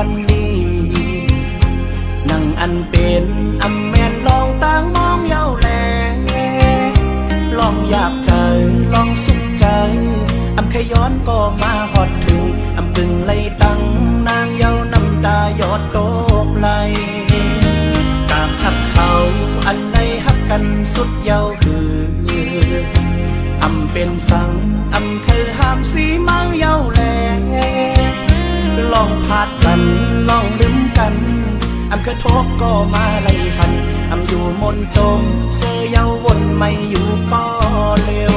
วันนี้นั่งอันเป็นอำแม่นลองต่างมองเย้าแลลองอยากเจอลองสุขใจอำขย้อนก็มาหอดถึงอำตึงไล่ตั้งนางเย้าน้ำตาหยดตกไหลตามหักเขาอันใดหักกันสุดเย้าคืออำเป็นสังอำเคยห้ามสีมาเย้าแลลองพาดกันลองลืมกันอำกระทบก็มาไล่หันอำอยู่มนจมเสยเย้าวนไม่อยู่ก็เร็ว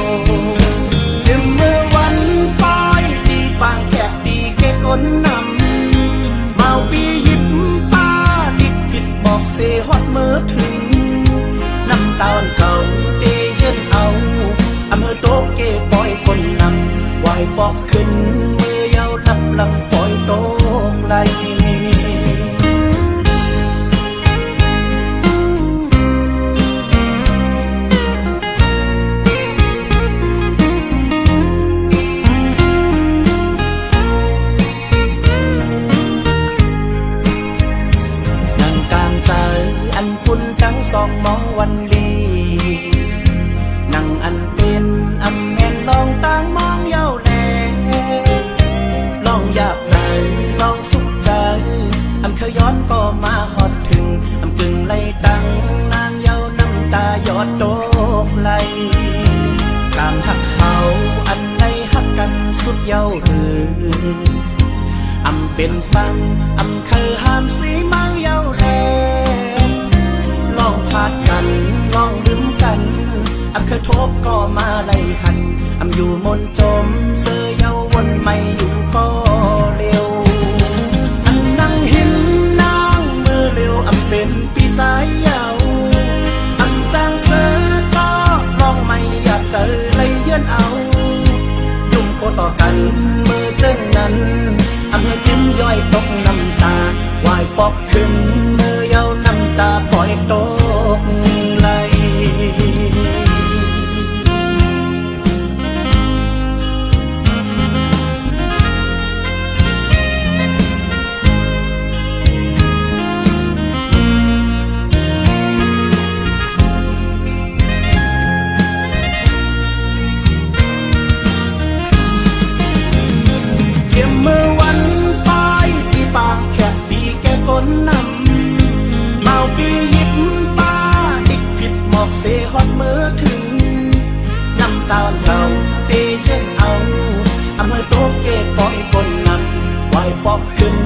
จึงเมื่อวันป้ายตีฟางแกะตีเกะก้นนำเมาปียิบป้าดิกผิดบอกเสฮอดเมื่อถึงน้ำตาเก่าเตเย็นเอาอำเภอโตเกปล่อยคนนำวายปอกขึ้นเมื่อเย้าลับลังปล่อยโตไหลสองมองวันลีนั่งอันเป็นอำแม่นลองต่างมองเย้าแลลองอยากใจลองสุขใจอำเคยย้อนก็มาหอดถึงอำกึ่งไล่ตั้งนางเย้าน้ำตาหยดตกไหลตามหักเขาอันใดหักกันสุดเย้าหรืออำเป็นสังอำเคยห้ามสีมาเย้าแลลองพาดกันลองลืมกันอำเคยทบก็มาไล่หันอำอยู่มนจมเสยเย้าวนไม่อยู่ก็เร็วอันนั่งเห็นนางมือเร็วอำเป็นปีใจเย้าอำจางเสยก็ลองไม่อยากเจอเลยเยื่อนเอายุ่งโคต่อกันมือเจ้งนั้นอำเภอจิ้มย่อยตกน้ำตาวายปอกขึ้นมือเย้าน้ำตาปล่อยตกไหลเจียมมือวันป้ายปีปางแค่ปีแก่ก้นนำเมาปียิบป้าดิกผิดหมอกเสฮอดเมื่อถึงน้ำตาเก่าเตเช่นเอาอำเภอโตเกปล่อยคนนำวายปอกขึ้น